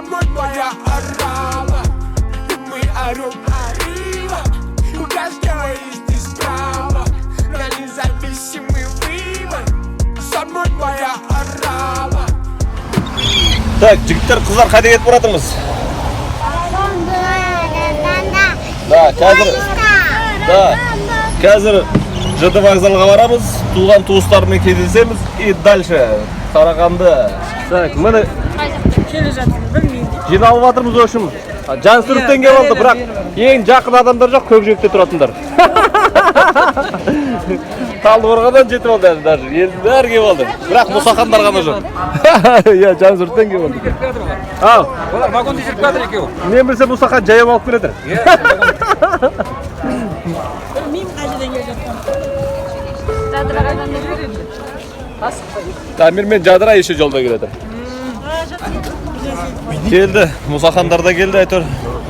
мной моя орава, и мы орем arriba. У каждого есть здесь право на независимый выбор. Со мной моя орава. Так, жігіттер, қыздар қайда кетіп баратырмыз? Қазір ЖД вокзалға барамыз, туған туыстармен кездесеміз и дальше Қарағанды. Так, міне келе жатырмыз, білмеймін. жиналып жатырмыз өшім. Жансүріктен келіп алды, бірақ ең жақын адамдар жоқ, Көкжиекте тұратындар. Талдықорғаннан жетіп алды әлі даже. Елдің бәрі келіп алды. Бірақ Мұсахандар ғана жоқ. Иә, Жансүріктен келіп алды. Ал, Олар вагонда жүріп жатыр екеуі. мен білсе Мұсахан жаяу алып келеді. Білмеймін қайдан келе жатқан. Дамир мен Жадыра еще жолда келеді. Келді, Мұсахандар да келді, әйтеуір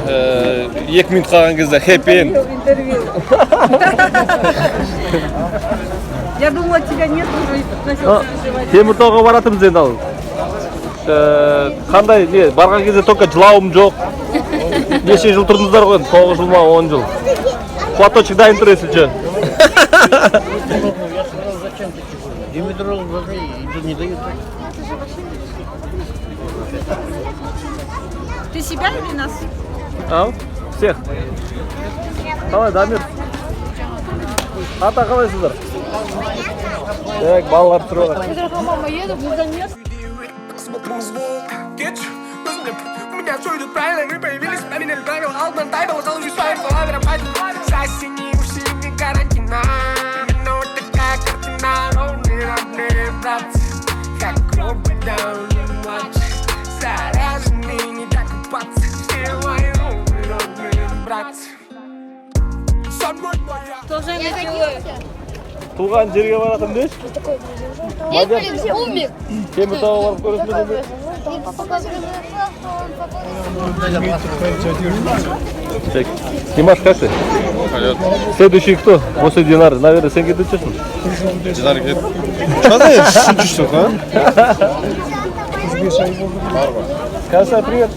2 минут қалған кезде хэппи энд. Я думала, тебя нет уже. Теміртауға баратырмыз енді ал. Қандай, не, барған кезде только жылауым жоқ. Неше жыл тұрдыңыздар ғой, 9 жыл ма, 10 жыл. Платочек дайын тұр есілші. Ты себя или нас? Ау, всех. Қалай, Дамир? Ата қалайсыздар? Так, балалар тұрып алған. Мама едет, мы за место. Смотрим звук, кетчу, возьмем. У меня все идет правильно, мы появились, поменяли правила. Алтман тайбал, заложи своим фалавером. Соседи уши не карантина. Но вот такая картина, ровные родные братцы. Как робот даун матч. Заряженные, не так купаться. Все мои ровные братцы. Со мной моя. Туған жерге баратым деш? Нет, блин, умер. Теміртауға барып көресің бе? Так, Димаш, как ты? Следующий кто? После Динары. Наверное, сен кетіп жүрсің? Динар кетіп. Қандай шын жүрсің, а? Кәусар, привет.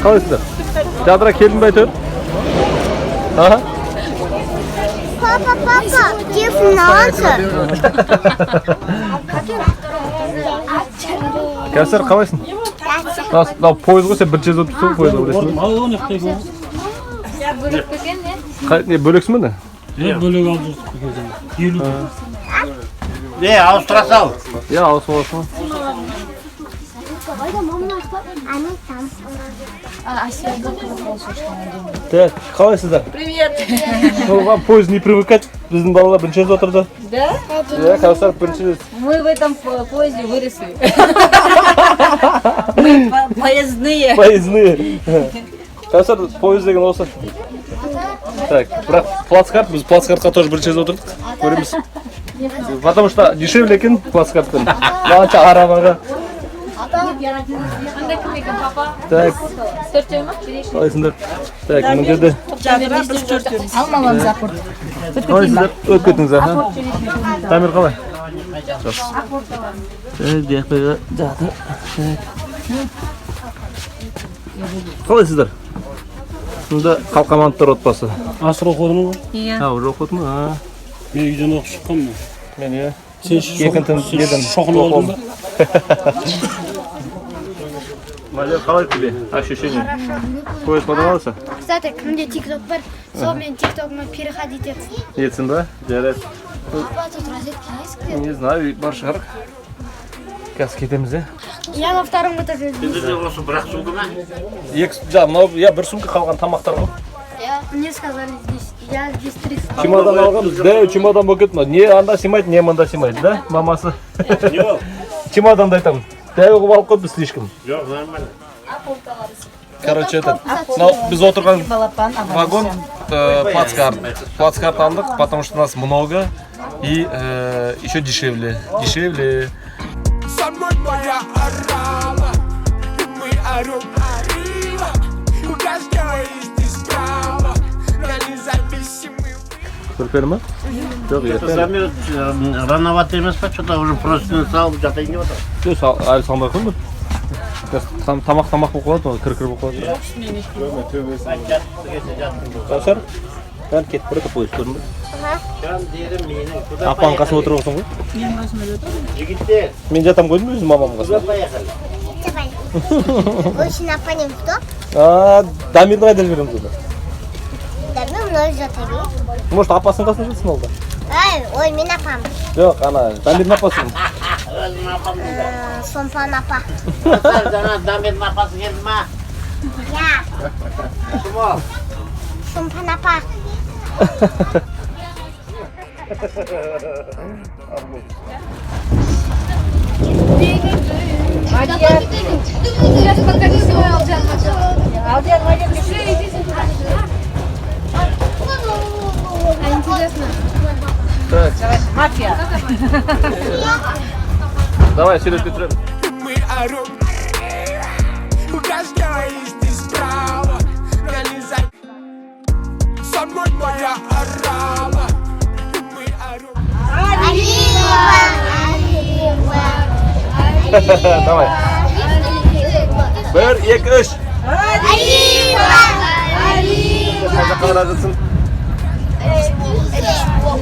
Қалайсыздар? Жадыра келдің бе әйтеуір? Аха. Папа, телефон алшы. Кәусар, қалайсың? Мынау пойыз ғой, сен бірінші рет өтіп тұрсың пойызға білесің бе? Не, бөлексің бе не? Бөлек алып жүрдік. Не, ауыстыра сал. Иә, ауысып аласың ба? Так, қалайсыздар? Привет. Вам поезд не привыкать, біздің балалар бірінші рет отырды. Да? Иә, Кәусар бірінші рет. Мы в этом поезде выросли. Мы поездные. Поездные. Кәусар, поезд деген осы. Так, бірақ плацкарт, біз плацкартқа тоже бірінші рет отырдық. Көреміз. Потому что дешевле екен плацкартпен. Мағанша арабаға. Андай кім екен, папа? Так, Төртеу ма? қалайсыңдар? Так, мына жерде. Жадыра біз төртеу. Алмаламыз апорт. Қалайсыздар? Өтіп кетіңіздер, ха? Дамир қалай? Жақсы. Дияқпайға жады. Қалайсыздар? Мұнда қалқамандықтар отбасы. Асыр оқыдың ғой? Иә. Уже оқыдың ба? Мен үйден оқып шыққанмын. Мен иә. Сен шоқын алдың ба? Валер, қалай тебе ощущение? Поезд понравился? Кстати, менде тикток бар. Сол мен тиктокыма переходить етсін. Етсін ба? Жарайды. Папа, тут розетки есть где-то? Не знаю, бар шығар. Қазір кетеміз, е? Я на втором этаже. Осы бірақ сумка ма? Да, мынау, бір сумка қалған тамақтар ғой. Мне сказали здесь, я здесь 30. Чемодан алғанбыз, дәу чемодан болып кетті. Не анда симайды, не мында симайды, да, мамасы? Чемоданды айтамын. Дәу қылып алып қойды біз слишком. Жоқ, нормально. Короче, этот, біз отырған вагон плацкарт алдық, потому что нас много и еще дешевле. Со мной моя орава, и мы орем arriba. У каждого есть здесь право на независимый. Көрпені ма? Жоқ, ертең. Рановато емес па, что-то уже просто салып жатайын деп отыр. Жоқ, әлі салмай қойдым. Тамақ болып қалады ма? Кір болып қалады. Кәусар? Бәрі кетіп бұрады қойып көрдің бе? Апаның қасына отырып отырсың ғой? Мен қасымда отырмын. Жігіттер, Мен жатам қойдым өзім мамамның қасына. поехали. Очень напоним, кто? Дамирді қайда жібереміз онда? Да, ну, мной жатыр. Может, апасының қасына жатсын ол да? Ой, мен апам. Жоқ, ана, Дамирдің апасы. Өзім апам дейді. Сомпан апа. Жаңа Дамирдің апасы келді ма? Я, Кім ол? Сомпан апа. Мафия. Давай, сөйлеп кетіремін. Мы орем. У каждого есть здесь право реализовать. Со мной моя орава. Мы орем. Давай. 1, 2, 3. Қайда қарап жатсың?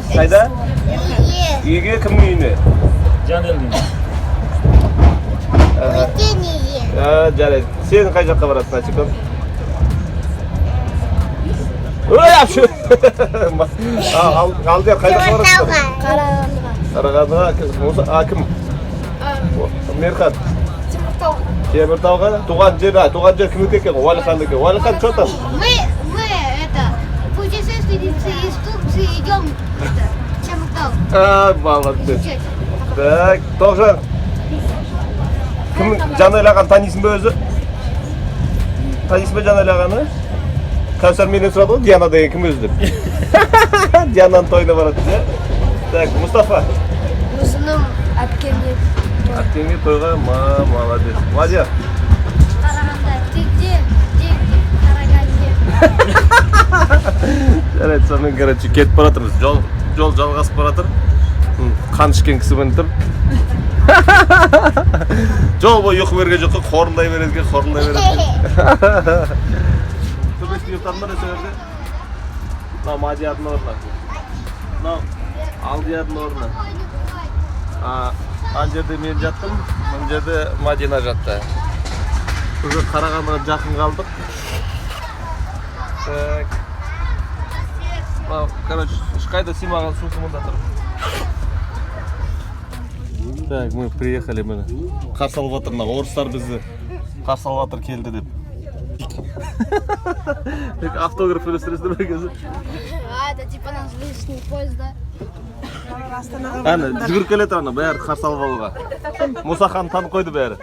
Қайда? Үйге, кімнің үйіне? Жанелдің. Жарайды. Сен қай жаққа барасың, Ачикон? Ой, апшы! Алдияр, қай жаққа барасың? Қарағандыға. Кім? Мерхат. Теміртауға. Туған жер кімдікі екен? Уәлихандікі. Уәлихан, что там? Мы путешественницы из Турции идем в Теміртау. Молодец. Так, Тоғжан. Кім Жанайлаған танисың ба өзі? Танисың ба Жанайлағаны? Кәусар менен сұрады ғой, Диана деген кім өзі деп. Диананың тойына барады, иә? Так, Мұстафа. Осының әпкемде. Әпкеңе тойға, молодец. Вадя. Қарағанда, где? Қарағанде. Жарайды, сонымен, короче, кетіп баратырмыз. Жол жалғасып баратыр. Қан ішкен кісі мініп тұр. Жол бойы ұйқы берген жоққа, қорылдай береді. Төбеске ұйықтадың ба нөсерде? Мынау Мадиядың орнына. Мынау Алдиядың орнына. Ан жерде мен жаттым, мына жерде Мадина жатты. Уже Қарағандыға жақын қалдық. Так. Короче, ешқайда симаған сумсымында тұр. Так, мы приехали, міне. Қарсы алып жатыр, орыстар бізді қарсы алып жатыр келді деп. Автограф үлестіресіздер ме кезі? Это типа наш лишний поезд, да? Жүгіріп келеді ана, бәрі қарсы алып алуға. Мұсахан танып қойды бәрі.